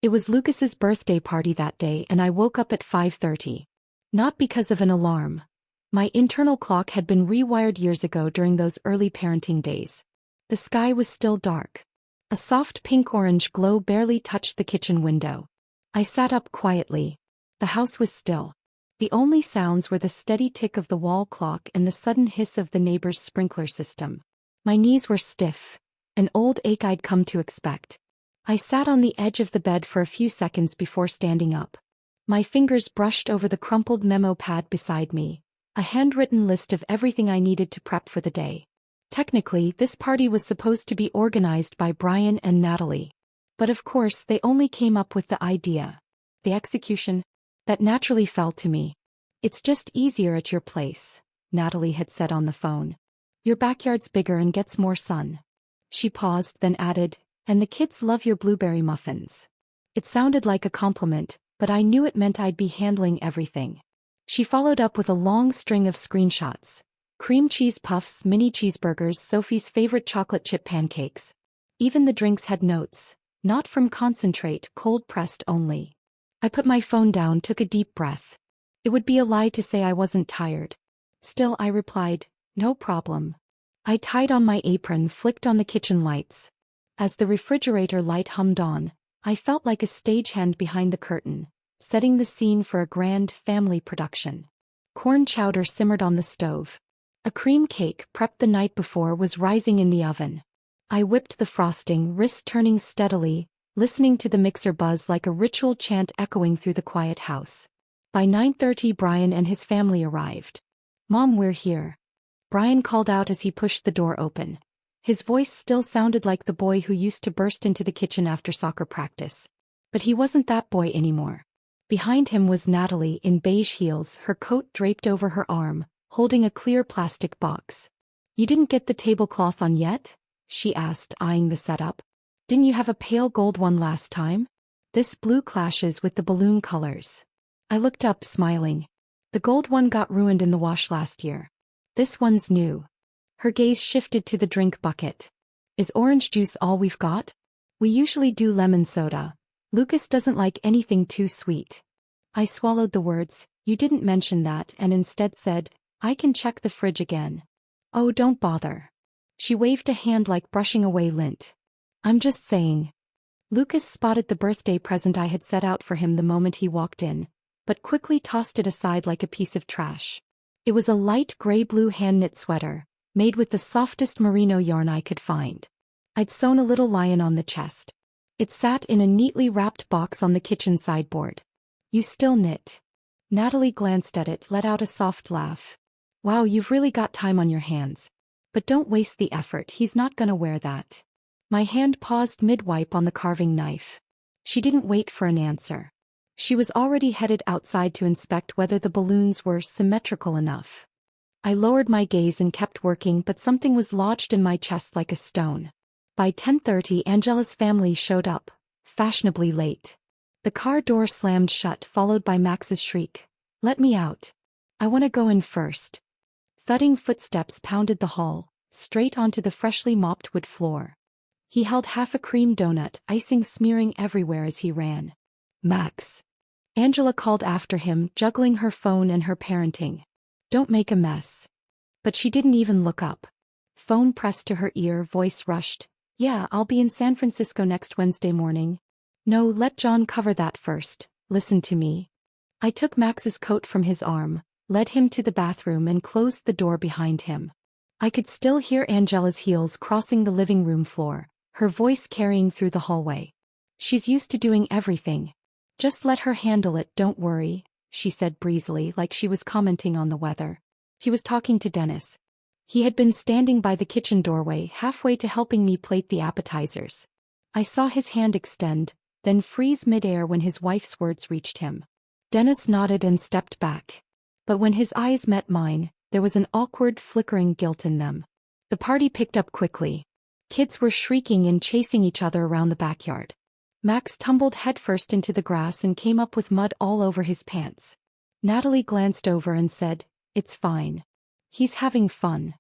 It was Lucas's birthday party that day and I woke up at 5:30. Not because of an alarm. My internal clock had been rewired years ago during those early parenting days. The sky was still dark. A soft pink-orange glow barely touched the kitchen window. I sat up quietly. The house was still. The only sounds were the steady tick of the wall clock and the sudden hiss of the neighbor's sprinkler system. My knees were stiff, an old ache I'd come to expect. I sat on the edge of the bed for a few seconds before standing up. My fingers brushed over the crumpled memo pad beside me, a handwritten list of everything I needed to prep for the day. Technically, this party was supposed to be organized by Brian and Natalie. But of course they only came up with the idea. The execution, that naturally fell to me. "It's just easier at your place," Natalie had said on the phone. "Your backyard's bigger and gets more sun." She paused, then added, "And the kids love your blueberry muffins." It sounded like a compliment, but I knew it meant I'd be handling everything. She followed up with a long string of screenshots. Cream cheese puffs, mini cheeseburgers, Sophie's favorite chocolate chip pancakes. Even the drinks had notes. Not from concentrate, cold-pressed only. I put my phone down, took a deep breath. It would be a lie to say I wasn't tired. Still, I replied, "No problem." I tied on my apron, flicked on the kitchen lights. As the refrigerator light hummed on, I felt like a stagehand behind the curtain, setting the scene for a grand family production. Corn chowder simmered on the stove. A cream cake, prepped the night before, was rising in the oven. I whipped the frosting, wrist turning steadily, listening to the mixer buzz like a ritual chant echoing through the quiet house. By 9:30 Brian and his family arrived. "Mom, we're here," Brian called out as he pushed the door open. His voice still sounded like the boy who used to burst into the kitchen after soccer practice. But he wasn't that boy anymore. Behind him was Natalie in beige heels, her coat draped over her arm, holding a clear plastic box. "You didn't get the tablecloth on yet?" she asked, eyeing the setup. "Didn't you have a pale gold one last time? This blue clashes with the balloon colors." I looked up, smiling. "The gold one got ruined in the wash last year. This one's new." Her gaze shifted to the drink bucket. "Is orange juice all we've got? We usually do lemon soda. Lucas doesn't like anything too sweet." I swallowed the words, "You didn't mention that," and instead said, "I can check the fridge again." "Oh, don't bother." She waved a hand like brushing away lint. "I'm just saying." Lucas spotted the birthday present I had set out for him the moment he walked in, but quickly tossed it aside like a piece of trash. It was a light gray-blue hand-knit sweater, made with the softest merino yarn I could find. I'd sewn a little lion on the chest. It sat in a neatly wrapped box on the kitchen sideboard. "You still knit?" Natalie glanced at it, let out a soft laugh. "Wow, you've really got time on your hands. But don't waste the effort, he's not gonna wear that." My hand paused mid-wipe on the carving knife. She didn't wait for an answer. She was already headed outside to inspect whether the balloons were symmetrical enough. I lowered my gaze and kept working, but something was lodged in my chest like a stone. By 10:30 Angela's family showed up, fashionably late. The car door slammed shut, followed by Max's shriek, "Let me out. I want to go in first." Thudding footsteps pounded the hall, straight onto the freshly mopped wood floor. He held half a cream donut, icing smearing everywhere as he ran. "Max." Angela called after him, juggling her phone and her parenting. "Don't make a mess." But she didn't even look up. Phone pressed to her ear, voice rushed. "Yeah, I'll be in San Francisco next Wednesday morning." "No, let John cover that first. Listen to me." I took Max's coat from his arm, led him to the bathroom and closed the door behind him. I could still hear Angela's heels crossing the living room floor, her voice carrying through the hallway. "She's used to doing everything. Just let her handle it, don't worry," she said breezily, like she was commenting on the weather. He was talking to Dennis. He had been standing by the kitchen doorway, halfway to helping me plate the appetizers. I saw his hand extend, then freeze midair when his wife's words reached him. Dennis nodded and stepped back. But when his eyes met mine, there was an awkward, flickering guilt in them. The party picked up quickly. Kids were shrieking and chasing each other around the backyard. Max tumbled headfirst into the grass and came up with mud all over his pants. Natalie glanced over and said, "It's fine. He's having fun."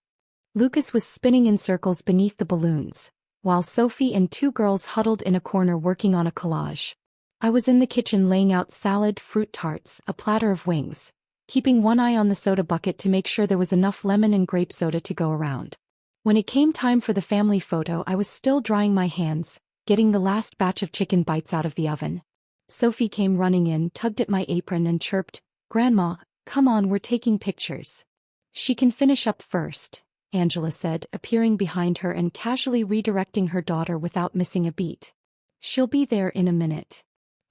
Lucas was spinning in circles beneath the balloons, while Sophie and two girls huddled in a corner working on a collage. I was in the kitchen laying out salad, fruit tarts, a platter of wings, keeping one eye on the soda bucket to make sure there was enough lemon and grape soda to go around. When it came time for the family photo, I was still drying my hands, getting the last batch of chicken bites out of the oven. Sophie came running in, tugged at my apron and chirped, "Grandma, come on, we're taking pictures." "She can finish up first," Angela said, appearing behind her and casually redirecting her daughter without missing a beat. "She'll be there in a minute."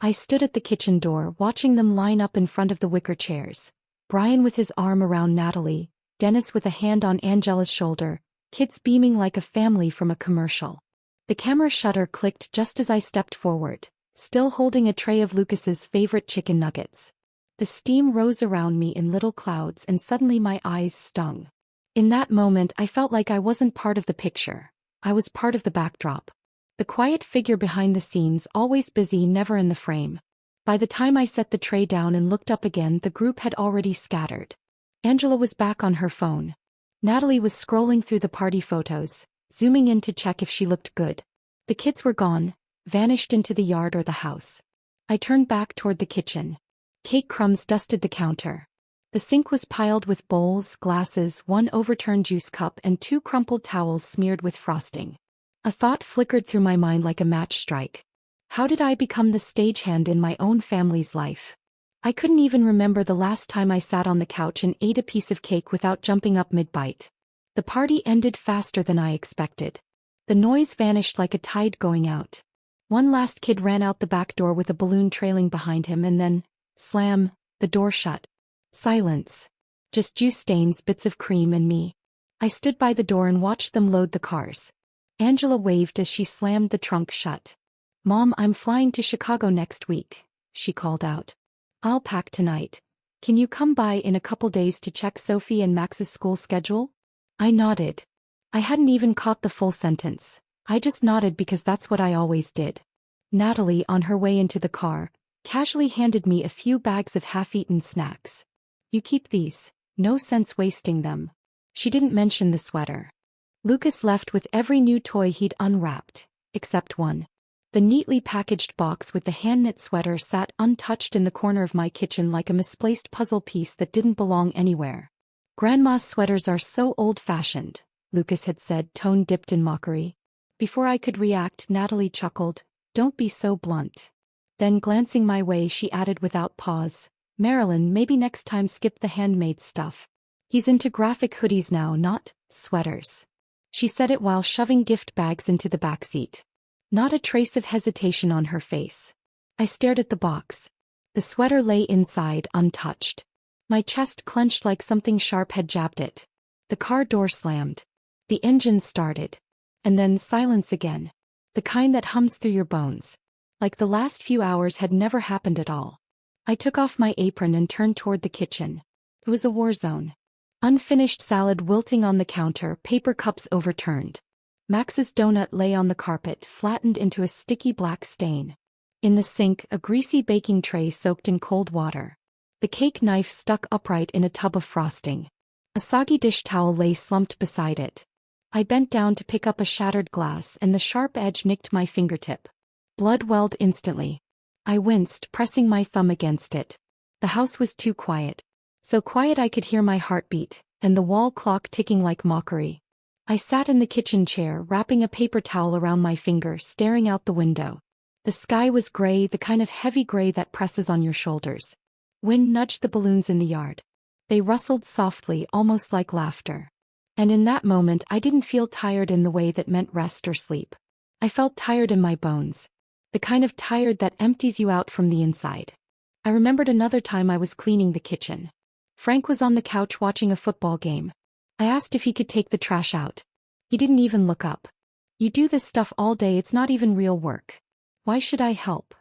I stood at the kitchen door, watching them line up in front of the wicker chairs. Brian with his arm around Natalie, Dennis with a hand on Angela's shoulder, kids beaming like a family from a commercial. The camera shutter clicked just as I stepped forward, still holding a tray of Lucas's favorite chicken nuggets. The steam rose around me in little clouds and suddenly my eyes stung. In that moment I felt like I wasn't part of the picture. I was part of the backdrop. The quiet figure behind the scenes, always busy, never in the frame. By the time I set the tray down and looked up again, the group had already scattered. Angela was back on her phone. Natalie was scrolling through the party photos, zooming in to check if she looked good. The kids were gone, vanished into the yard or the house. I turned back toward the kitchen. Cake crumbs dusted the counter. The sink was piled with bowls, glasses, one overturned juice cup and 2 crumpled towels smeared with frosting. A thought flickered through my mind like a match strike. How did I become the stagehand in my own family's life? I couldn't even remember the last time I sat on the couch and ate a piece of cake without jumping up mid-bite. The party ended faster than I expected. The noise vanished like a tide going out. One last kid ran out the back door with a balloon trailing behind him and then, slam, the door shut. Silence. Just juice stains, bits of cream and me. I stood by the door and watched them load the cars. Angela waved as she slammed the trunk shut. "Mom, I'm flying to Chicago next week," she called out. "I'll pack tonight. Can you come by in a couple days to check Sophie and Max's school schedule?" I nodded. I hadn't even caught the full sentence. I just nodded because that's what I always did. Natalie, on her way into the car, casually handed me a few bags of half-eaten snacks. "You keep these, no sense wasting them." She didn't mention the sweater. Lucas left with every new toy he'd unwrapped, except one. The neatly packaged box with the hand-knit sweater sat untouched in the corner of my kitchen like a misplaced puzzle piece that didn't belong anywhere. "Grandma's sweaters are so old-fashioned," Lucas had said, tone dipped in mockery. Before I could react, Natalie chuckled, "Don't be so blunt." Then glancing my way she added without pause, "Marilyn, maybe next time skip the handmade stuff. He's into graphic hoodies now, not sweaters." She said it while shoving gift bags into the backseat. Not a trace of hesitation on her face. I stared at the box. The sweater lay inside, untouched. My chest clenched like something sharp had jabbed it. The car door slammed. The engine started. And then silence again. The kind that hums through your bones. Like the last few hours had never happened at all. I took off my apron and turned toward the kitchen. It was a war zone. Unfinished salad wilting on the counter, paper cups overturned. Max's donut lay on the carpet, flattened into a sticky black stain. In the sink, a greasy baking tray soaked in cold water. The cake knife stuck upright in a tub of frosting. A soggy dish towel lay slumped beside it. I bent down to pick up a shattered glass and the sharp edge nicked my fingertip. Blood welled instantly. I winced, pressing my thumb against it. The house was too quiet. So quiet I could hear my heartbeat, and the wall clock ticking like mockery. I sat in the kitchen chair, wrapping a paper towel around my finger, staring out the window. The sky was gray, the kind of heavy gray that presses on your shoulders. Wind nudged the balloons in the yard. They rustled softly, almost like laughter. And in that moment I didn't feel tired in the way that meant rest or sleep. I felt tired in my bones. The kind of tired that empties you out from the inside. I remembered another time I was cleaning the kitchen. Frank was on the couch watching a football game. I asked if he could take the trash out. He didn't even look up. "You do this stuff all day, it's not even real work. Why should I help?"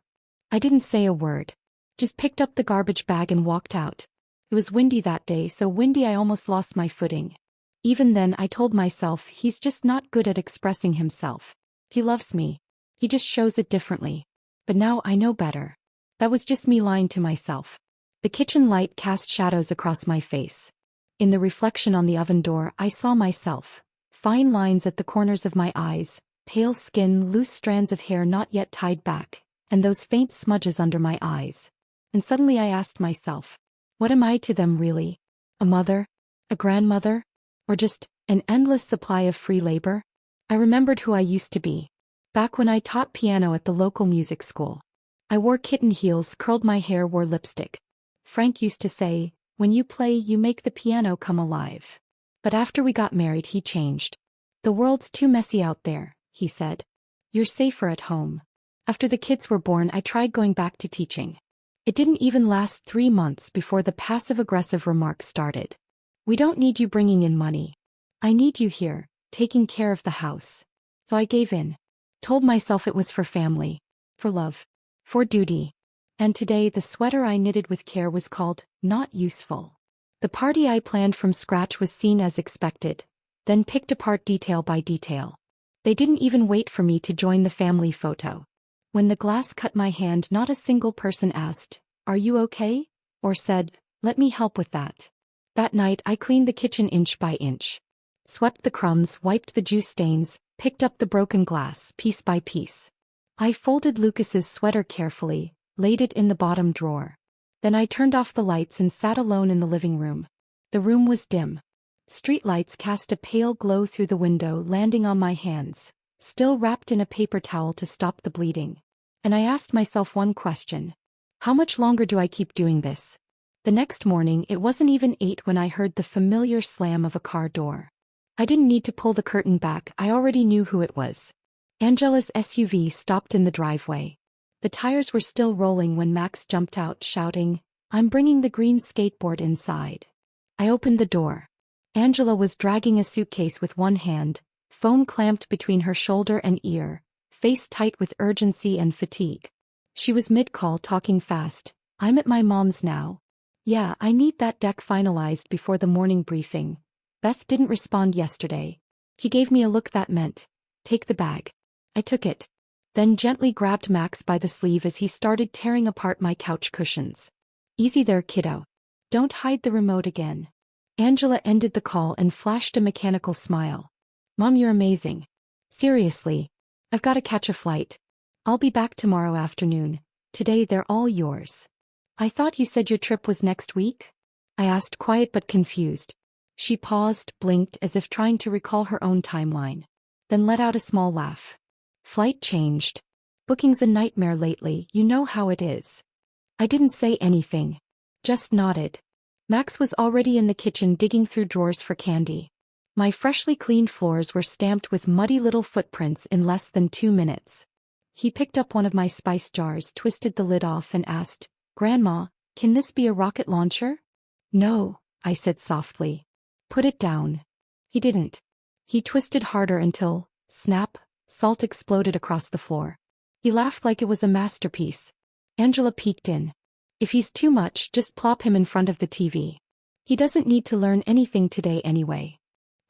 I didn't say a word. Just picked up the garbage bag and walked out. It was windy that day, so windy I almost lost my footing. Even then I told myself, he's just not good at expressing himself. He loves me. He just shows it differently. But now I know better. That was just me lying to myself. The kitchen light cast shadows across my face. In the reflection on the oven door I saw myself. Fine lines at the corners of my eyes, pale skin, loose strands of hair not yet tied back, and those faint smudges under my eyes. And suddenly I asked myself, what am I to them really? A mother? A grandmother? Or just an endless supply of free labor? I remembered who I used to be. Back when I taught piano at the local music school. I wore kitten heels, curled my hair, wore lipstick. Frank used to say, when you play, you make the piano come alive. But after we got married, he changed. The world's too messy out there, he said. You're safer at home. After the kids were born, I tried going back to teaching. It didn't even last 3 months before the passive-aggressive remarks started. We don't need you bringing in money. I need you here, taking care of the house. So I gave in. Told myself it was for family. For love. For duty. And today the sweater I knitted with care was called, not useful. The party I planned from scratch was seen as expected, then picked apart detail by detail. They didn't even wait for me to join the family photo. When the glass cut my hand, not a single person asked, "Are you okay?" or said, "Let me help with that." That night I cleaned the kitchen inch by inch. Swept the crumbs, wiped the juice stains, picked up the broken glass, piece by piece. I folded Lucas's sweater carefully, laid it in the bottom drawer. Then I turned off the lights and sat alone in the living room. The room was dim. Street lights cast a pale glow through the window, landing on my hands, still wrapped in a paper towel to stop the bleeding. And I asked myself one question. How much longer do I keep doing this? The next morning, it wasn't even 8 when I heard the familiar slam of a car door. I didn't need to pull the curtain back, I already knew who it was. Angela's SUV stopped in the driveway. The tires were still rolling when Max jumped out, shouting, "I'm bringing the green skateboard inside." I opened the door. Angela was dragging a suitcase with one hand, phone clamped between her shoulder and ear, face tight with urgency and fatigue. She was mid-call, talking fast. "I'm at my mom's now. Yeah, I need that deck finalized before the morning briefing. Beth didn't respond yesterday." He gave me a look that meant, "Take the bag." I took it. Then gently grabbed Max by the sleeve as he started tearing apart my couch cushions. "Easy there, kiddo. Don't hide the remote again." Angela ended the call and flashed a mechanical smile. "Mom, you're amazing. Seriously. I've got to catch a flight. I'll be back tomorrow afternoon. Today they're all yours." "I thought you said your trip was next week?" I asked, quiet but confused. She paused, blinked as if trying to recall her own timeline. Then let out a small laugh. "Flight changed. Booking's a nightmare lately, you know how it is." I didn't say anything. Just nodded. Max was already in the kitchen digging through drawers for candy. My freshly cleaned floors were stamped with muddy little footprints in less than 2 minutes. He picked up one of my spice jars, twisted the lid off and asked, "Grandma, can this be a rocket launcher?" "No," I said softly. "Put it down." He didn't. He twisted harder until, snap, salt exploded across the floor. He laughed like it was a masterpiece. Angela peeked in. "If he's too much, just plop him in front of the TV. He doesn't need to learn anything today anyway."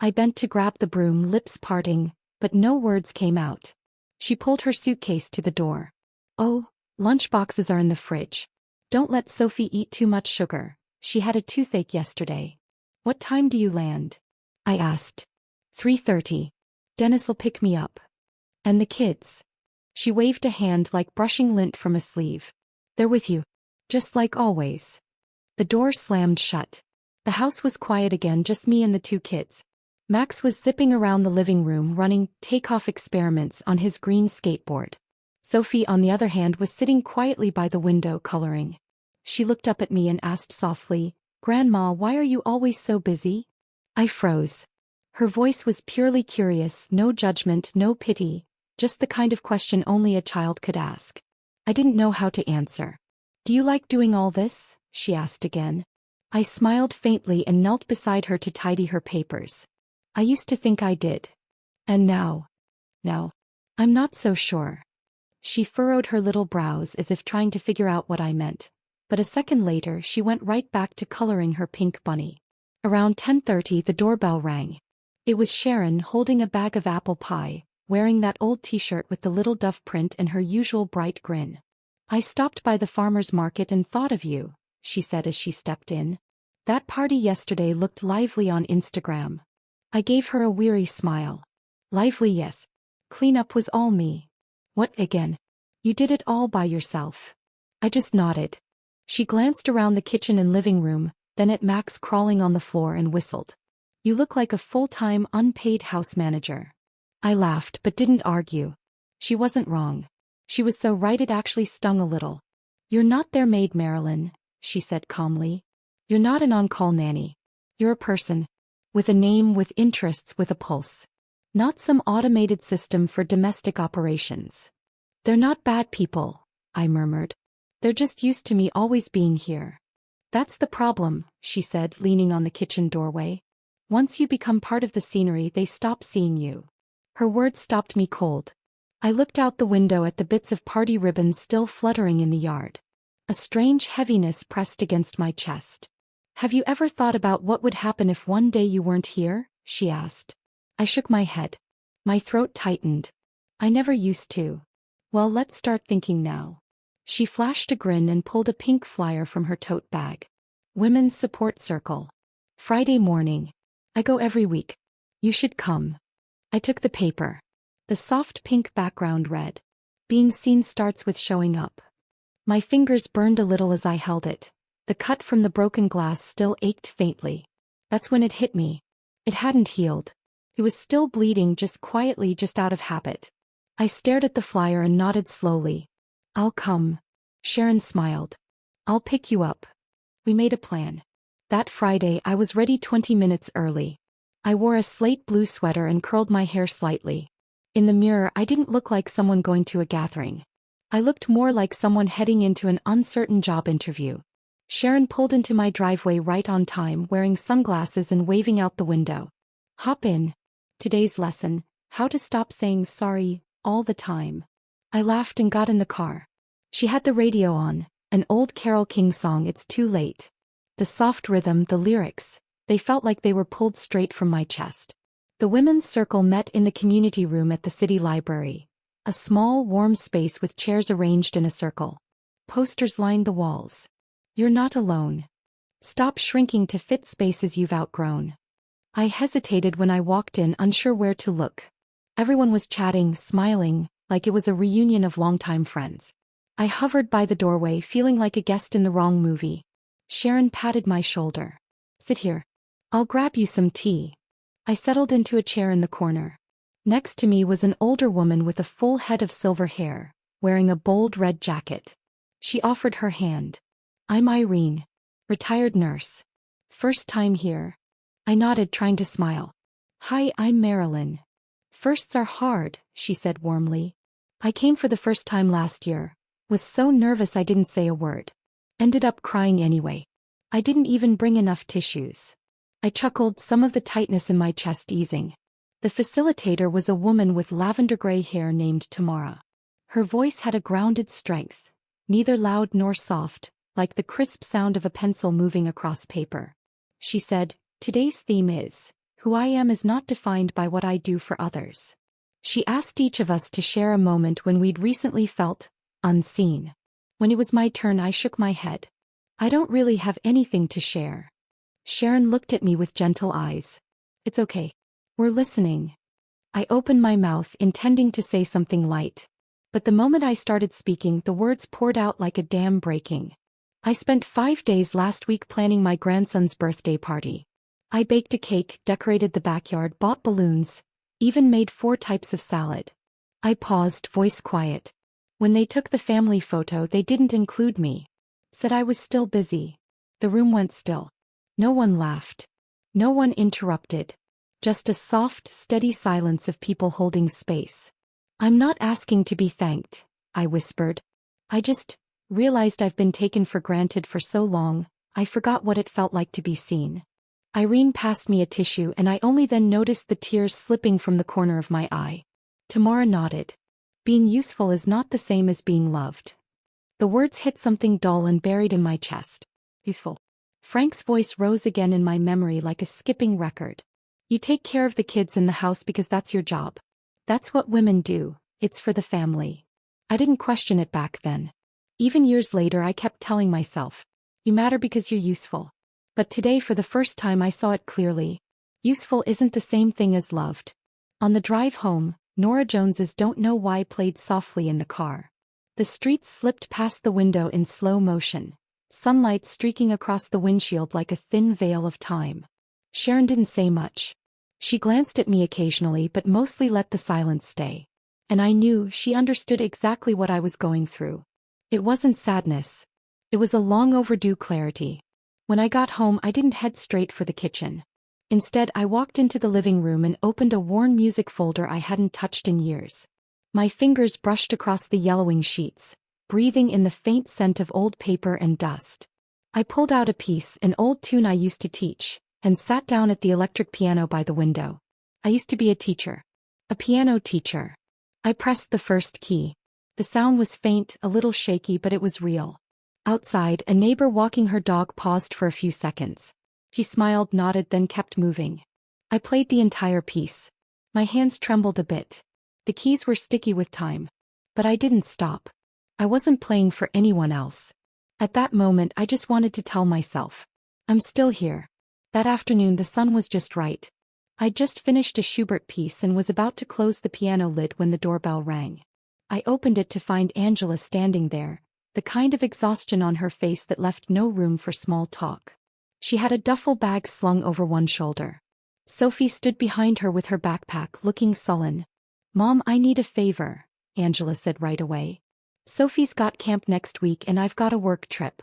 I bent to grab the broom, lips parting, but no words came out. She pulled her suitcase to the door. "Oh, lunchboxes are in the fridge. Don't let Sophie eat too much sugar. She had a toothache yesterday." "What time do you land?" I asked. 3:30. "Dennis'll pick me up." "And the kids?" She waved a hand like brushing lint from a sleeve. "They're with you. Just like always." The door slammed shut. The house was quiet again, just me and the 2 kids. Max was zipping around the living room running takeoff experiments on his green skateboard. Sophie, on the other hand, was sitting quietly by the window coloring. She looked up at me and asked softly, "Grandma, why are you always so busy?" I froze. Her voice was purely curious, no judgment, no pity, just the kind of question only a child could ask. I didn't know how to answer. "Do you like doing all this?" she asked again. I smiled faintly and knelt beside her to tidy her papers. "I used to think I did. And now? No. I'm not so sure." She furrowed her little brows as if trying to figure out what I meant. But a second later she went right back to coloring her pink bunny. Around 10:30 the doorbell rang. It was Sharon, holding a bag of apple pie, wearing that old t-shirt with the little dove print and her usual bright grin. "I stopped by the farmer's market and thought of you," she said as she stepped in. "That party yesterday looked lively on Instagram." I gave her a weary smile. "Lively, yes. Cleanup was all me." "What again?" You did it all by yourself. I just nodded. She glanced around the kitchen and living room, then at Max crawling on the floor and whistled. You look like a full-time unpaid house manager. I laughed but didn't argue. She wasn't wrong. She was so right it actually stung a little. You're not their maid, Marilyn, she said calmly. You're not an on-call nanny. You're a person. With a name, with interests, with a pulse. Not some automated system for domestic operations. They're not bad people, I murmured. They're just used to me always being here. That's the problem, she said, leaning on the kitchen doorway. Once you become part of the scenery, they stop seeing you. Her words stopped me cold. I looked out the window at the bits of party ribbons still fluttering in the yard. A strange heaviness pressed against my chest. Have you ever thought about what would happen if one day you weren't here? She asked. I shook my head. My throat tightened. I never used to. Well, let's start thinking now. She flashed a grin and pulled a pink flyer from her tote bag. Women's Support Circle. Friday morning. I go every week. You should come. I took the paper. The soft pink background read. Being seen starts with showing up. My fingers burned a little as I held it. The cut from the broken glass still ached faintly. That's when it hit me. It hadn't healed. It was still bleeding, just quietly, just out of habit. I stared at the flyer and nodded slowly. I'll come. Sharon smiled. I'll pick you up. We made a plan. That Friday I was ready 20 minutes early. I wore a slate blue sweater and curled my hair slightly. In the mirror I didn't look like someone going to a gathering. I looked more like someone heading into an uncertain job interview. Sharon pulled into my driveway right on time, wearing sunglasses and waving out the window. Hop in. Today's lesson, how to stop saying sorry all the time. I laughed and got in the car. She had the radio on, an old Carole King song, It's Too Late. The soft rhythm, the lyrics, they felt like they were pulled straight from my chest. The women's circle met in the community room at the city library. A small, warm space with chairs arranged in a circle. Posters lined the walls. You're not alone. Stop shrinking to fit spaces you've outgrown. I hesitated when I walked in, unsure where to look. Everyone was chatting, smiling, like it was a reunion of longtime friends. I hovered by the doorway, feeling like a guest in the wrong movie. Sharon patted my shoulder. Sit here. I'll grab you some tea. I settled into a chair in the corner. Next to me was an older woman with a full head of silver hair, wearing a bold red jacket. She offered her hand. I'm Irene, retired nurse. First time here. I nodded, trying to smile. Hi, I'm Marilyn. Firsts are hard, she said warmly. I came for the first time last year. Was so nervous I didn't say a word. Ended up crying anyway. I didn't even bring enough tissues. I chuckled, some of the tightness in my chest easing. The facilitator was a woman with lavender gray hair named Tamara. Her voice had a grounded strength, neither loud nor soft, like the crisp sound of a pencil moving across paper. She said, today's theme is, who I am is not defined by what I do for others. She asked each of us to share a moment when we'd recently felt unseen. When it was my turn, I shook my head. I don't really have anything to share. Sharon looked at me with gentle eyes. It's okay. We're listening. I opened my mouth, intending to say something light. But the moment I started speaking, the words poured out like a dam breaking. I spent 5 days last week planning my grandson's birthday party. I baked a cake, decorated the backyard, bought balloons, even made 4 types of salad. I paused, voice quiet. When they took the family photo, they didn't include me. Said I was still busy. The room went still. No one laughed. No one interrupted. Just a soft, steady silence of people holding space. I'm not asking to be thanked, I whispered. I just realized I've been taken for granted for so long, I forgot what it felt like to be seen. Irene passed me a tissue and I only then noticed the tears slipping from the corner of my eye. Tamara nodded. Being useful is not the same as being loved. The words hit something dull and buried in my chest. Useful. Frank's voice rose again in my memory like a skipping record. You take care of the kids in the house because that's your job. That's what women do, it's for the family. I didn't question it back then. Even years later I kept telling myself, you matter because you're useful. But today for the first time I saw it clearly. Useful isn't the same thing as loved. On the drive home, Nora Jones's Don't Know Why played softly in the car. The streets slipped past the window in slow motion, sunlight streaking across the windshield like a thin veil of time. Sharon didn't say much. She glanced at me occasionally but mostly let the silence stay. And I knew she understood exactly what I was going through. It wasn't sadness. It was a long overdue clarity. When I got home, I didn't head straight for the kitchen. Instead, I walked into the living room and opened a worn music folder I hadn't touched in years. My fingers brushed across the yellowing sheets, breathing in the faint scent of old paper and dust. I pulled out a piece, an old tune I used to teach, and sat down at the electric piano by the window. I used to be a teacher. A piano teacher. I pressed the first key. The sound was faint, a little shaky, but it was real. Outside, a neighbor walking her dog paused for a few seconds. He smiled, nodded, then kept moving. I played the entire piece. My hands trembled a bit. The keys were sticky with time. But I didn't stop. I wasn't playing for anyone else. At that moment, I just wanted to tell myself, I'm still here. That afternoon, the sun was just right. I'd just finished a Schubert piece and was about to close the piano lid when the doorbell rang. I opened it to find Angela standing there, the kind of exhaustion on her face that left no room for small talk. She had a duffel bag slung over one shoulder. Sophie stood behind her with her backpack, looking sullen. "Mom, I need a favor," Angela said right away. "Sophie's got camp next week and I've got a work trip.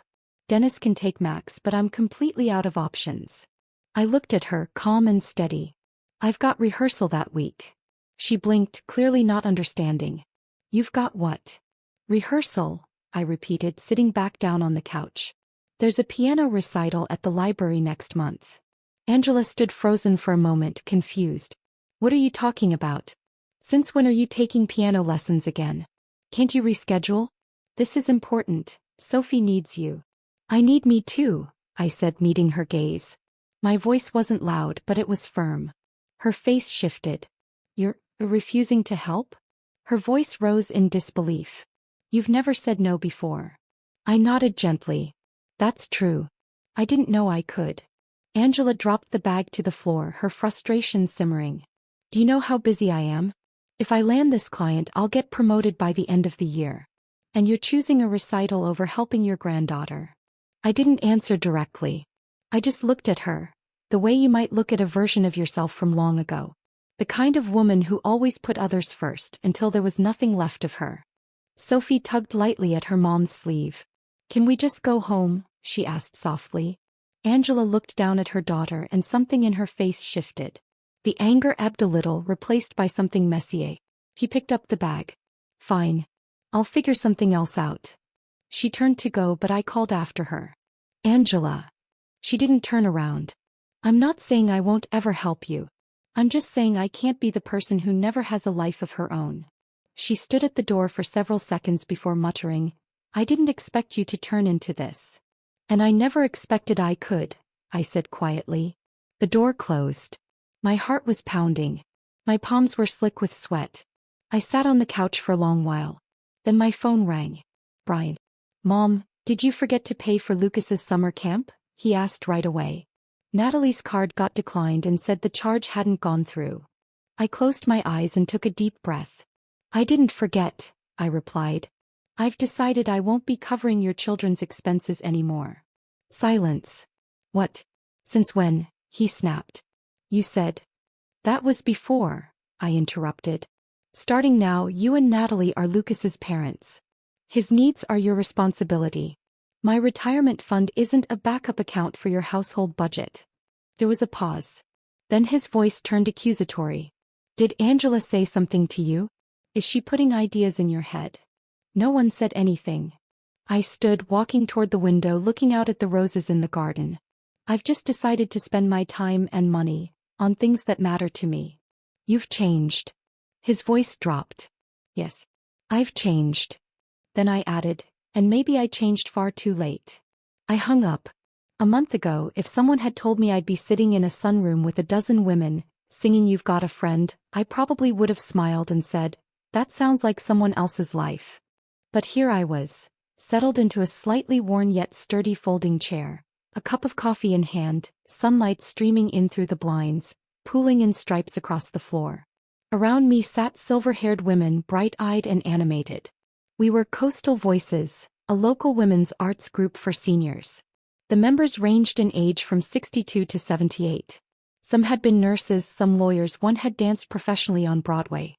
Dennis can take Max, but I'm completely out of options." I looked at her, calm and steady. "I've got rehearsal that week." She blinked, clearly not understanding. "You've got what?" "Rehearsal," I repeated, sitting back down on the couch. "There's a piano recital at the library next month." Angela stood frozen for a moment, confused. "What are you talking about? Since when are you taking piano lessons again? Can't you reschedule? This is important. Sophie needs you." "I need me too," I said, meeting her gaze. My voice wasn't loud, but it was firm. Her face shifted. "You're refusing to help?" Her voice rose in disbelief. "You've never said no before." I nodded gently. "That's true. I didn't know I could." Angela dropped the bag to the floor, her frustration simmering. "Do you know how busy I am? If I land this client, I'll get promoted by the end of the year. And you're choosing a recital over helping your granddaughter." I didn't answer directly. I just looked at her, the way you might look at a version of yourself from long ago. The kind of woman who always put others first until there was nothing left of her. Sophie tugged lightly at her mom's sleeve. "Can we just go home?" she asked softly. Angela looked down at her daughter and something in her face shifted. The anger ebbed a little, replaced by something messier. He picked up the bag. "Fine. I'll figure something else out." She turned to go, but I called after her. "Angela." She didn't turn around. "I'm not saying I won't ever help you. I'm just saying I can't be the person who never has a life of her own." She stood at the door for several seconds before muttering, "I didn't expect you to turn into this." "And I never expected I could," I said quietly. The door closed. My heart was pounding. My palms were slick with sweat. I sat on the couch for a long while. Then my phone rang. "Brian." "Mom, did you forget to pay for Lucas's summer camp?" he asked right away. Natalie's card got declined and said the charge hadn't gone through. I closed my eyes and took a deep breath. "I didn't forget," I replied. "I've decided I won't be covering your children's expenses anymore." Silence. "What? Since when?" he snapped. "You said." "That was before," I interrupted. "Starting now, you and Natalie are Lucas's parents. His needs are your responsibility. My retirement fund isn't a backup account for your household budget." There was a pause. Then his voice turned accusatory. "Did Angela say something to you? Is she putting ideas in your head?" No one said anything. I stood, walking toward the window, looking out at the roses in the garden. "I've just decided to spend my time and money on things that matter to me." "You've changed." His voice dropped. "Yes, I've changed." Then I added, "And maybe I changed far too late." I hung up. A month ago, if someone had told me I'd be sitting in a sunroom with a dozen women, singing "You've Got a Friend," I probably would have smiled and said, "That sounds like someone else's life." But here I was, settled into a slightly worn yet sturdy folding chair, a cup of coffee in hand, sunlight streaming in through the blinds, pooling in stripes across the floor. Around me sat silver-haired women, bright-eyed and animated. We were Coastal Voices, a local women's arts group for seniors. The members ranged in age from 62 to 78. Some had been nurses, some lawyers, one had danced professionally on Broadway.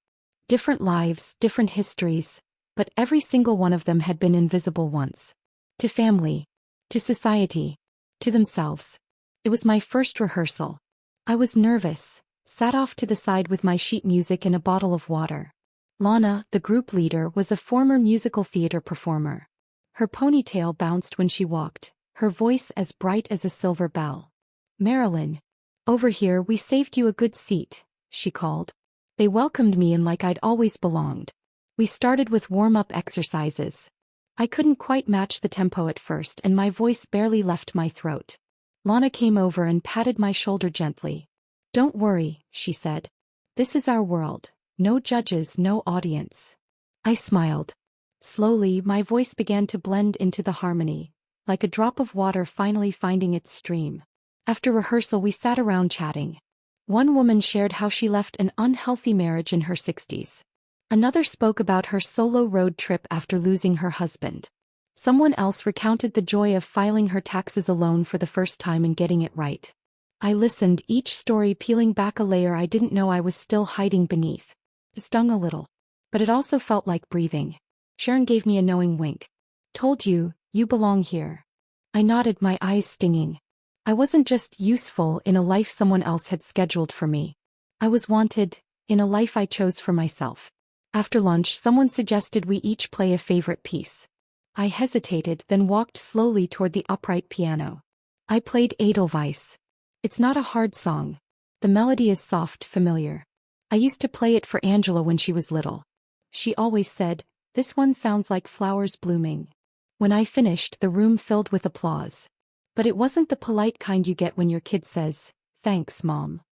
Different lives, different histories, but every single one of them had been invisible once. To family, to society, to themselves. It was my first rehearsal. I was nervous, sat off to the side with my sheet music and a bottle of water. Lana, the group leader, was a former musical theater performer. Her ponytail bounced when she walked, her voice as bright as a silver bell. "Marilyn, over here, we saved you a good seat," she called. They welcomed me in like I'd always belonged. We started with warm-up exercises. I couldn't quite match the tempo at first and my voice barely left my throat. Lana came over and patted my shoulder gently. "Don't worry," she said. "This is our world. No judges, no audience." I smiled. Slowly, my voice began to blend into the harmony, like a drop of water finally finding its stream. After rehearsal, we sat around chatting. One woman shared how she left an unhealthy marriage in her 60s. Another spoke about her solo road trip after losing her husband. Someone else recounted the joy of filing her taxes alone for the first time and getting it right. I listened, each story peeling back a layer I didn't know I was still hiding beneath. It stung a little, but it also felt like breathing. Sharon gave me a knowing wink. "Told you, you belong here." I nodded, my eyes stinging. I wasn't just useful in a life someone else had scheduled for me. I was wanted, in a life I chose for myself. After lunch, someone suggested we each play a favorite piece. I hesitated, then walked slowly toward the upright piano. I played Edelweiss. It's not a hard song. The melody is soft, familiar. I used to play it for Angela when she was little. She always said, "This one sounds like flowers blooming." When I finished, the room filled with applause. But it wasn't the polite kind you get when your kid says, "Thanks, Mom."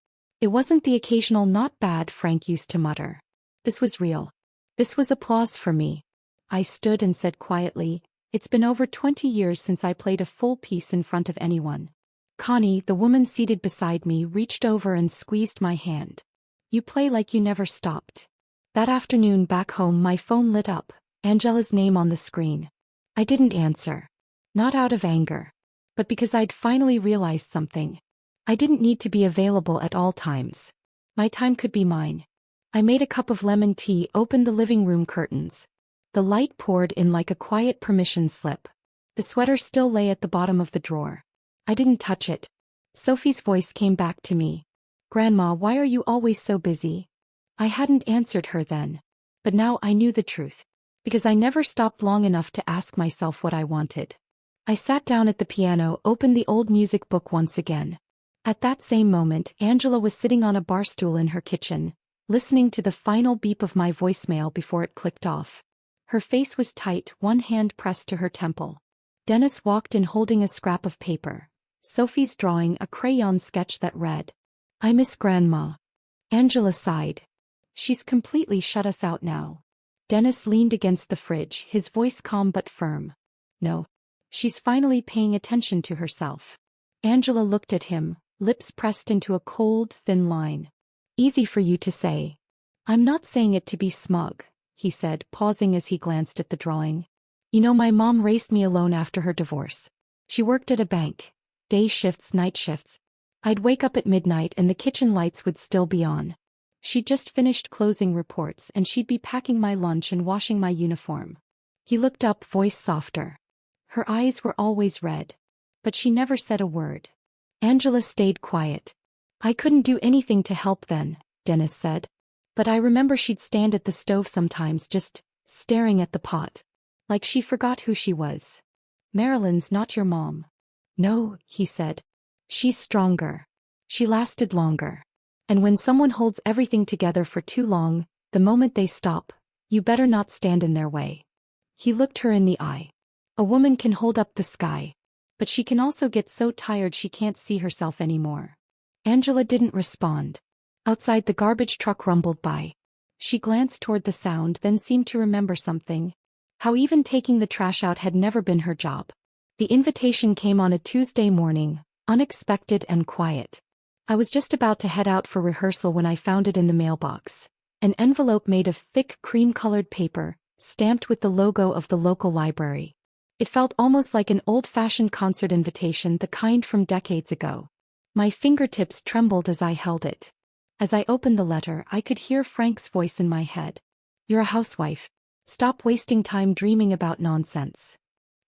It wasn't the occasional "not bad" Frank used to mutter. This was real. This was applause for me. I stood and said quietly, "It's been over 20 years since I played a full piece in front of anyone." Connie, the woman seated beside me, reached over and squeezed my hand. "You play like you never stopped." That afternoon back home, my phone lit up, Angela's name on the screen. I didn't answer. Not out of anger, but because I'd finally realized something. I didn't need to be available at all times. My time could be mine. I made a cup of lemon tea, opened the living room curtains. The light poured in like a quiet permission slip. The sweater still lay at the bottom of the drawer. I didn't touch it. Sophie's voice came back to me. "Grandma, why are you always so busy?" I hadn't answered her then. But now I knew the truth. Because I never stopped long enough to ask myself what I wanted. I sat down at the piano, opened the old music book once again. At that same moment, Angela was sitting on a bar stool in her kitchen, listening to the final beep of my voicemail before it clicked off. Her face was tight, one hand pressed to her temple. Dennis walked in holding a scrap of paper. Sophie's drawing, a crayon sketch that read, "I miss Grandma." Angela sighed. "She's completely shut us out now." Dennis leaned against the fridge, his voice calm but firm. "No. She's finally paying attention to herself." Angela looked at him, lips pressed into a cold, thin line. "Easy for you to say." "I'm not saying it to be smug," he said, pausing as he glanced at the drawing. "You know, my mom raised me alone after her divorce. She worked at a bank. Day shifts, night shifts. I'd wake up at midnight and the kitchen lights would still be on. She'd just finished closing reports and she'd be packing my lunch and washing my uniform." He looked up, voice softer. "Her eyes were always red. But she never said a word." Angela stayed quiet. "I couldn't do anything to help then," Dennis said. "But I remember she'd stand at the stove sometimes just staring at the pot. Like she forgot who she was." "Marilyn's not your mom." "No," he said. "She's stronger. She lasted longer. And when someone holds everything together for too long, the moment they stop, you better not stand in their way." He looked her in the eye. "A woman can hold up the sky. But she can also get so tired she can't see herself anymore." Angela didn't respond. Outside, the garbage truck rumbled by. She glanced toward the sound, then seemed to remember something. How even taking the trash out had never been her job. The invitation came on a Tuesday morning, unexpected and quiet. I was just about to head out for rehearsal when I found it in the mailbox. An envelope made of thick cream-colored paper, stamped with the logo of the local library. It felt almost like an old-fashioned concert invitation, the kind from decades ago. My fingertips trembled as I held it. As I opened the letter, I could hear Frank's voice in my head. "You're a housewife. Stop wasting time dreaming about nonsense."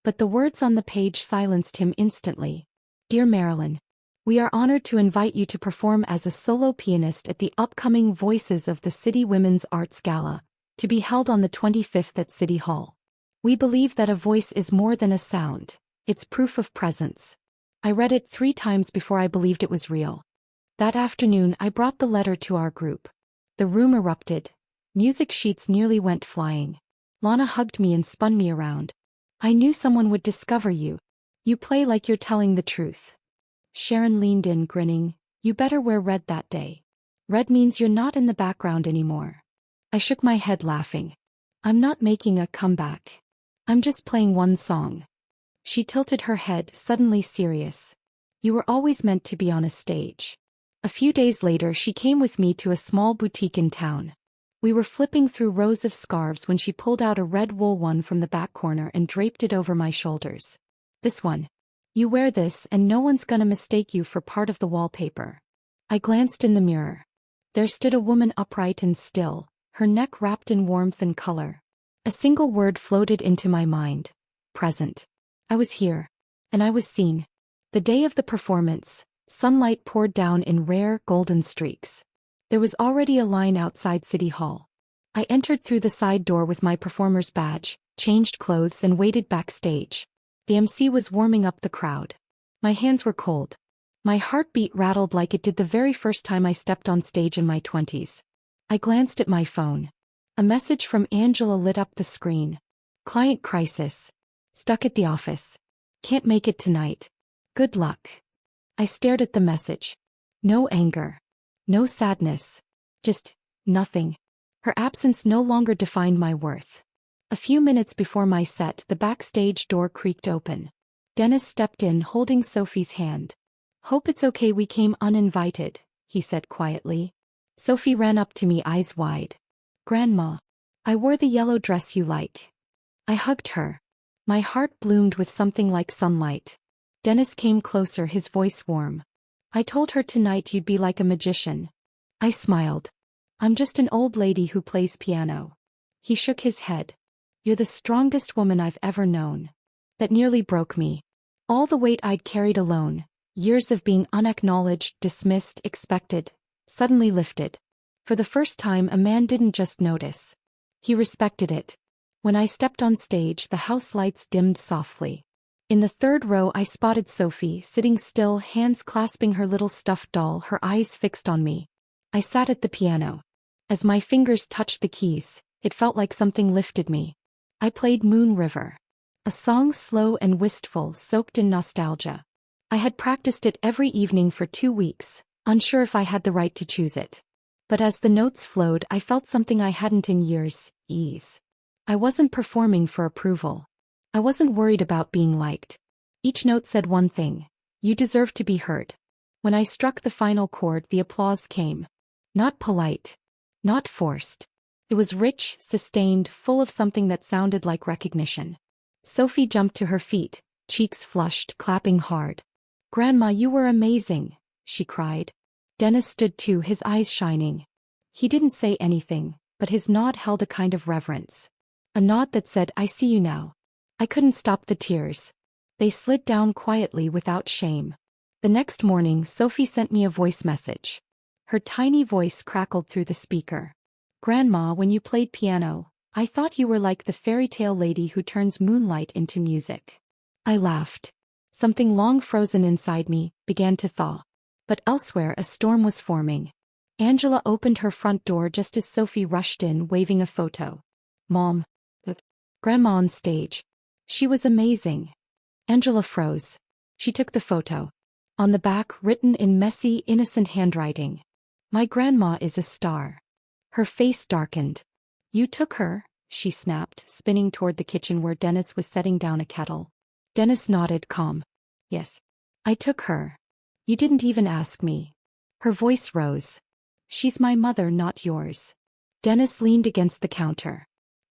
But the words on the page silenced him instantly. "Dear Marilyn, we are honored to invite you to perform as a solo pianist at the upcoming Voices of the City Women's Arts Gala, to be held on the 25th at City Hall. We believe that a voice is more than a sound, it's proof of presence." I read it 3 times before I believed it was real. That afternoon I brought the letter to our group. The room erupted. Music sheets nearly went flying. Lana hugged me and spun me around. "I knew someone would discover you. You play like you're telling the truth." Sharon leaned in, grinning. "You better wear red that day. Red means you're not in the background anymore." I shook my head, laughing. "I'm not making a comeback. I'm just playing one song." She tilted her head, suddenly serious. "You were always meant to be on a stage." A few days later she came with me to a small boutique in town. We were flipping through rows of scarves when she pulled out a red wool one from the back corner and draped it over my shoulders. "This one. You wear this and no one's gonna mistake you for part of the wallpaper." I glanced in the mirror. There stood a woman, upright and still, her neck wrapped in warmth and color. A single word floated into my mind: present. I was here. And I was seen. The day of the performance, sunlight poured down in rare, golden streaks. There was already a line outside City Hall. I entered through the side door with my performer's badge, changed clothes and waited backstage. The MC was warming up the crowd. My hands were cold. My heartbeat rattled like it did the very first time I stepped on stage in my 20s. I glanced at my phone. A message from Angela lit up the screen. "Client crisis. Stuck at the office. Can't make it tonight. Good luck." I stared at the message. No anger. No sadness. Just nothing. Her absence no longer defined my worth. A few minutes before my set, the backstage door creaked open. Dennis stepped in, holding Sophie's hand. "Hope it's okay we came uninvited," he said quietly. Sophie ran up to me, eyes wide. "Grandma, I wore the yellow dress you like." I hugged her. My heart bloomed with something like sunlight. Dennis came closer, his voice warm. "I told her tonight you'd be like a magician." I smiled. "I'm just an old lady who plays piano." He shook his head. "You're the strongest woman I've ever known." That nearly broke me. All the weight I'd carried alone, years of being unacknowledged, dismissed, expected, suddenly lifted. For the first time, a man didn't just notice. He respected it. When I stepped on stage, the house lights dimmed softly. In the third row I spotted Sophie, sitting still, hands clasping her little stuffed doll, her eyes fixed on me. I sat at the piano. As my fingers touched the keys, it felt like something lifted me. I played Moon River. A song slow and wistful, soaked in nostalgia. I had practiced it every evening for 2 weeks, unsure if I had the right to choose it. But as the notes flowed, I felt something I hadn't in years: ease. I wasn't performing for approval. I wasn't worried about being liked. Each note said one thing: you deserve to be heard. When I struck the final chord, the applause came. Not polite. Not forced. It was rich, sustained, full of something that sounded like recognition. Sophie jumped to her feet, cheeks flushed, clapping hard. "Grandma, you were amazing," she cried. Dennis stood too, his eyes shining. He didn't say anything, but his nod held a kind of reverence. A nod that said, "I see you now." I couldn't stop the tears. They slid down quietly without shame. The next morning, Sophie sent me a voice message. Her tiny voice crackled through the speaker. "Grandma, when you played piano, I thought you were like the fairy tale lady who turns moonlight into music." I laughed. Something long frozen inside me began to thaw. But elsewhere a storm was forming. Angela opened her front door just as Sophie rushed in, waving a photo. "Mom. Grandma on stage. She was amazing." Angela froze. She took the photo. On the back, written in messy, innocent handwriting: "My grandma is a star." Her face darkened. "You took her?" she snapped, spinning toward the kitchen where Dennis was setting down a kettle. Dennis nodded, calm. "Yes. I took her. You didn't even ask me." Her voice rose. "She's my mother, not yours." Dennis leaned against the counter.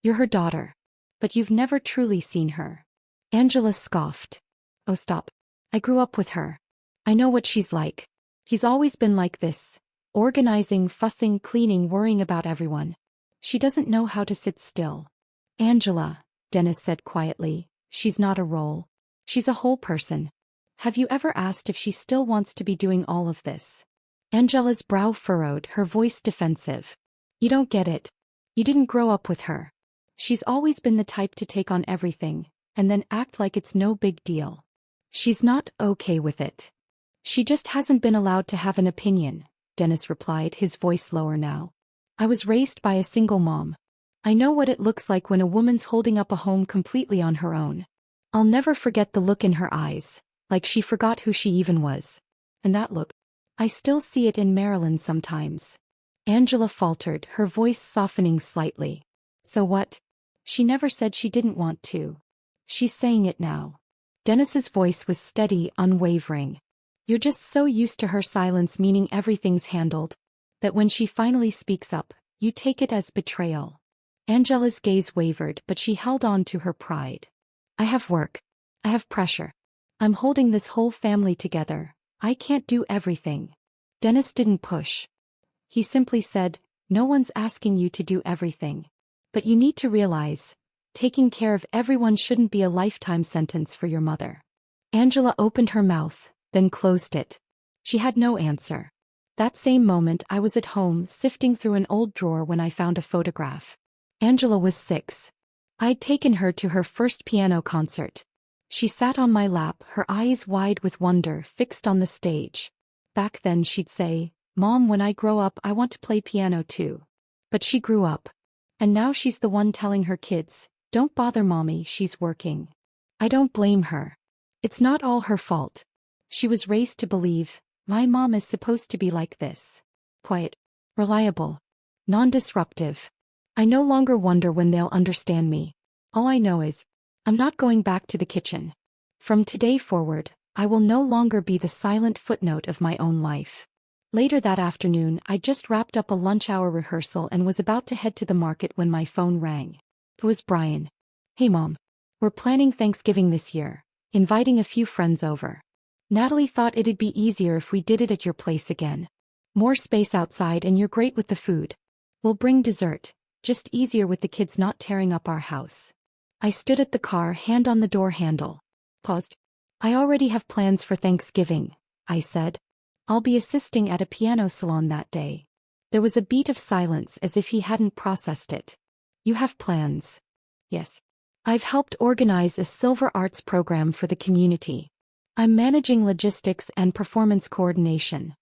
You're her daughter. But you've never truly seen her. Angela scoffed. Oh, stop. I grew up with her. I know what she's like. He's always been like this. Organizing, fussing, cleaning, worrying about everyone. She doesn't know how to sit still. Angela, Dennis said quietly, she's not a role. She's a whole person. Have you ever asked if she still wants to be doing all of this? Angela's brow furrowed, her voice defensive. You don't get it. You didn't grow up with her. She's always been the type to take on everything, and then act like it's no big deal. She's not okay with it. She just hasn't been allowed to have an opinion, Dennis replied, his voice lower now. I was raised by a single mom. I know what it looks like when a woman's holding up a home completely on her own. I'll never forget the look in her eyes, like she forgot who she even was. And that look, I still see it in Marilyn sometimes. Angela faltered, her voice softening slightly. So what? She never said she didn't want to. She's saying it now. Dennis's voice was steady, unwavering. You're just so used to her silence meaning everything's handled, that when she finally speaks up, you take it as betrayal. Angela's gaze wavered, but she held on to her pride. I have work. I have pressure. I'm holding this whole family together. I can't do everything. Dennis didn't push. He simply said, no one's asking you to do everything. But you need to realize, taking care of everyone shouldn't be a lifetime sentence for your mother. Angela opened her mouth, then closed it. She had no answer. That same moment I was at home sifting through an old drawer when I found a photograph. Angela was 6. I'd taken her to her first piano concert. She sat on my lap, her eyes wide with wonder, fixed on the stage. Back then she'd say, Mom, when I grow up I want to play piano too. But she grew up. And now she's the one telling her kids, don't bother Mommy, she's working. I don't blame her. It's not all her fault. She was raised to believe, my mom is supposed to be like this. Quiet, reliable, non-disruptive. I no longer wonder when they'll understand me. All I know is, I'm not going back to the kitchen. From today forward, I will no longer be the silent footnote of my own life. Later that afternoon, I just wrapped up a lunch hour rehearsal and was about to head to the market when my phone rang. It was Brian. Hey Mom. We're planning Thanksgiving this year, inviting a few friends over. Natalie thought it'd be easier if we did it at your place again. More space outside and you're great with the food. We'll bring dessert, just easier with the kids not tearing up our house. I stood at the car, hand on the door handle. Paused. I already have plans for Thanksgiving, I said. I'll be assisting at a piano salon that day. There was a beat of silence as if he hadn't processed it. You have plans? Yes. I've helped organize a silver arts program for the community. I'm managing logistics and performance coordination.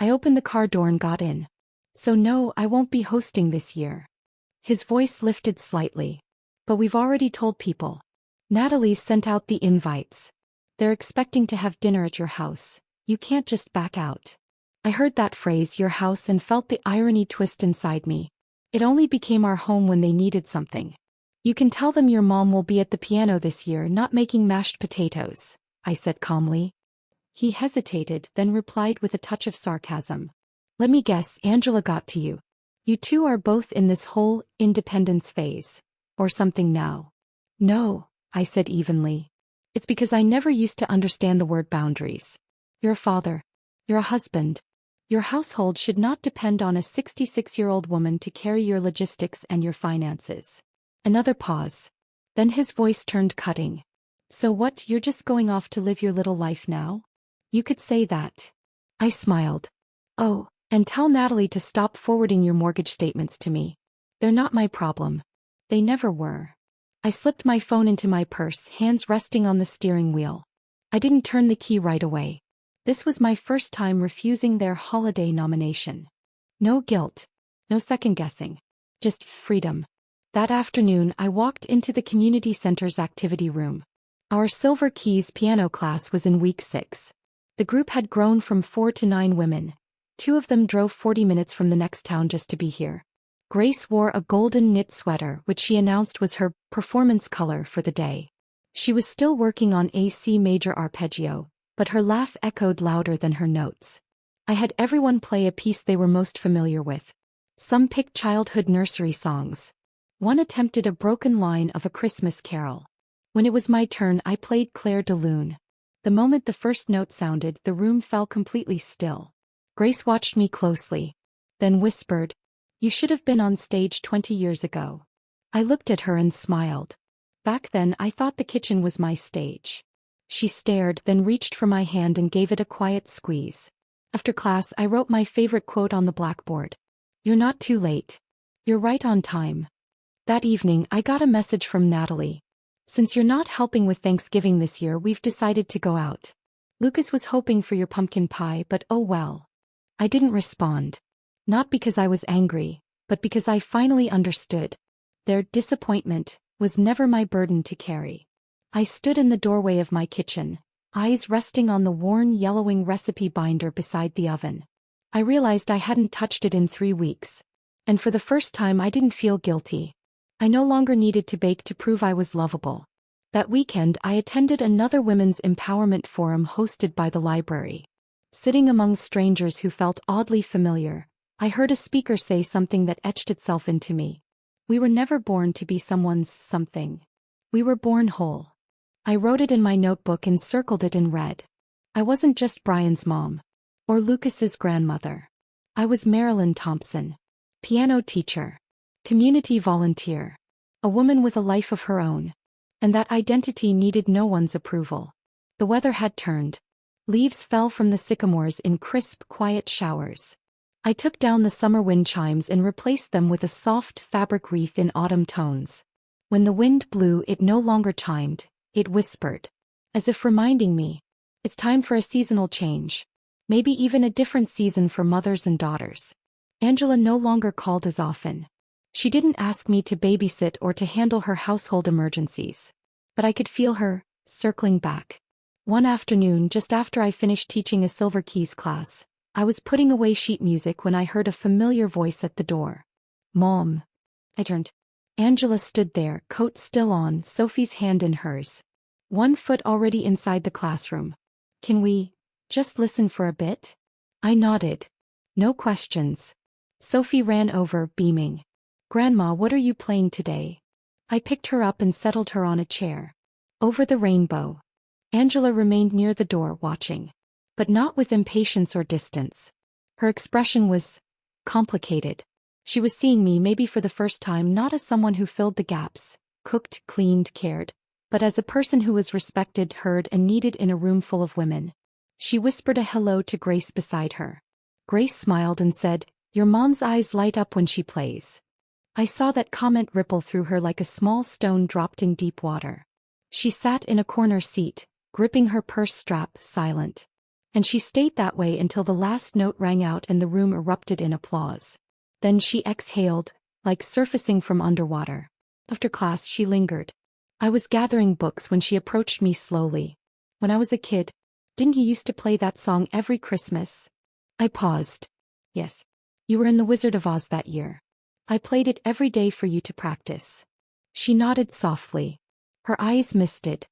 I opened the car door and got in. So no, I won't be hosting this year. His voice lifted slightly. But we've already told people. Natalie sent out the invites. They're expecting to have dinner at your house. You can't just back out. I heard that phrase, your house, and felt the irony twist inside me. It only became our home when they needed something. You can tell them your mom will be at the piano this year, not making mashed potatoes, I said calmly. He hesitated, then replied with a touch of sarcasm. Let me guess, Angela got to you. You two are both in this whole independence phase. Or something now. No, I said evenly. It's because I never used to understand the word boundaries. You're a father. You're a husband. Your household should not depend on a 66-year-old woman to carry your logistics and your finances. Another pause. Then his voice turned cutting. So what, you're just going off to live your little life now? You could say that. I smiled. Oh, and tell Natalie to stop forwarding your mortgage statements to me. They're not my problem. They never were. I slipped my phone into my purse, hands resting on the steering wheel. I didn't turn the key right away. This was my first time refusing their holiday nomination. No guilt. No second-guessing. Just freedom. That afternoon, I walked into the community center's activity room. Our Silver Keys piano class was in week 6. The group had grown from 4 to 9 women. 2 of them drove 40 minutes from the next town just to be here. Grace wore a golden knit sweater, which she announced was her performance color for the day. She was still working on a C major arpeggio, but her laugh echoed louder than her notes. I had everyone play a piece they were most familiar with. Some picked childhood nursery songs. One attempted a broken line of A Christmas Carol. When it was my turn, I played Claire de Lune. The moment the first note sounded, the room fell completely still. Grace watched me closely, then whispered, "You should have been on stage 20 years ago." I looked at her and smiled. Back then I thought the kitchen was my stage. She stared, then reached for my hand and gave it a quiet squeeze. After class, I wrote my favorite quote on the blackboard. "You're not too late. You're right on time." That evening, I got a message from Natalie. "Since you're not helping with Thanksgiving this year, we've decided to go out. Lucas was hoping for your pumpkin pie, but oh well." I didn't respond. Not because I was angry, but because I finally understood. Their disappointment was never my burden to carry. I stood in the doorway of my kitchen, eyes resting on the worn yellowing recipe binder beside the oven. I realized I hadn't touched it in 3 weeks. And for the first time I didn't feel guilty. I no longer needed to bake to prove I was lovable. That weekend I attended another women's empowerment forum hosted by the library. Sitting among strangers who felt oddly familiar, I heard a speaker say something that etched itself into me. We were never born to be someone's something. We were born whole. I wrote it in my notebook and circled it in red. I wasn't just Brian's mom. Or Lucas's grandmother. I was Marilyn Thompson. Piano teacher. Community volunteer. A woman with a life of her own. And that identity needed no one's approval. The weather had turned. Leaves fell from the sycamores in crisp, quiet showers. I took down the summer wind chimes and replaced them with a soft fabric wreath in autumn tones. When the wind blew, it no longer chimed, it whispered. As if reminding me, it's time for a seasonal change. Maybe even a different season for mothers and daughters. Angela no longer called as often. She didn't ask me to babysit or to handle her household emergencies. But I could feel her, circling back. One afternoon, just after I finished teaching a Silver Keys class, I was putting away sheet music when I heard a familiar voice at the door. "Mom." I turned. Angela stood there, coat still on, Sophie's hand in hers. One foot already inside the classroom. "Can we just listen for a bit?" I nodded. No questions. Sophie ran over, beaming. "Grandma, what are you playing today?" I picked her up and settled her on a chair. "Over the Rainbow." Angela remained near the door, watching. But not with impatience or distance. Her expression was complicated. She was seeing me, maybe for the first time, not as someone who filled the gaps, cooked, cleaned, cared, but as a person who was respected, heard, and needed in a room full of women. She whispered a hello to Grace beside her. Grace smiled and said, "Your mom's eyes light up when she plays." I saw that comment ripple through her like a small stone dropped in deep water. She sat in a corner seat, gripping her purse strap, silent. And she stayed that way until the last note rang out and the room erupted in applause. Then she exhaled, like surfacing from underwater. After class she lingered. I was gathering books when she approached me slowly. "When I was a kid, didn't you used to play that song every Christmas?" I paused. "Yes. You were in The Wizard of Oz that year. I played it every day for you to practice." She nodded softly. Her eyes misted.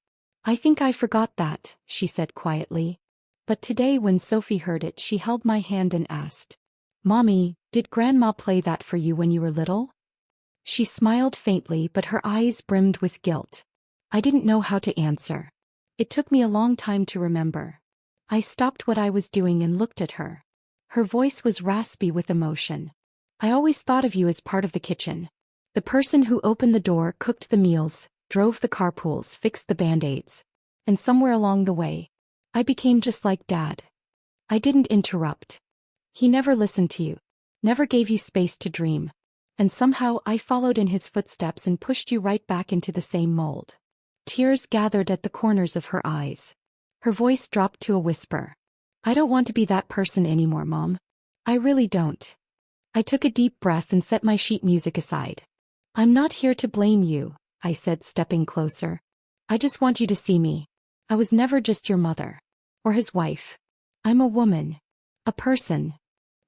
"I think I forgot that," she said quietly. But today when Sophie heard it, she held my hand and asked, "Mommy, did Grandma play that for you when you were little?" She smiled faintly, but her eyes brimmed with guilt. I didn't know how to answer. It took me a long time to remember. I stopped what I was doing and looked at her. Her voice was raspy with emotion. "I always thought of you as part of the kitchen. The person who opened the door, cooked the meals, drove the carpools, fixed the band-aids. And somewhere along the way, I became just like Dad." I didn't interrupt. "He never listened to you. Never gave you space to dream. And somehow I followed in his footsteps and pushed you right back into the same mold." Tears gathered at the corners of her eyes. Her voice dropped to a whisper. "I don't want to be that person anymore, Mom. I really don't." I took a deep breath and set my sheet music aside. "I'm not here to blame you," I said, stepping closer. "I just want you to see me. I was never just your mother. Or his wife. I'm a woman. A person."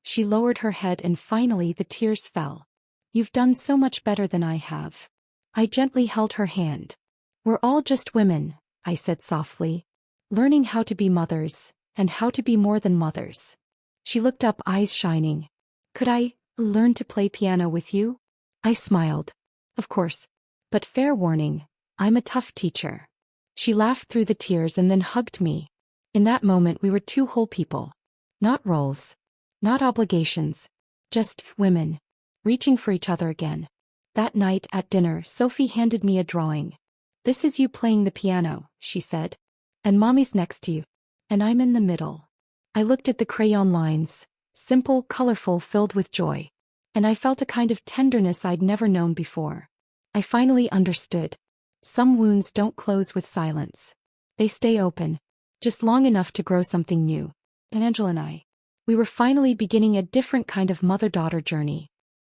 She lowered her head and finally the tears fell. "You've done so much better than I have." I gently held her hand. "We're all just women," I said softly. "Learning how to be mothers, and how to be more than mothers." She looked up, eyes shining. "Could I learn to play piano with you?" I smiled. Of course. But fair warning, I'm a tough teacher. She laughed through the tears and then hugged me. In that moment we were two whole people. Not roles. Not obligations. Just women. Reaching for each other again. That night at dinner, Sophie handed me a drawing. "This is you playing the piano," she said. "And mommy's next to you. And I'm in the middle." I looked at the crayon lines. Simple, colorful, filled with joy. And I felt a kind of tenderness I'd never known before. I finally understood. Some wounds don't close with silence. They stay open. Just long enough to grow something new. And Angela and I. We were finally beginning a different kind of mother-daughter journey.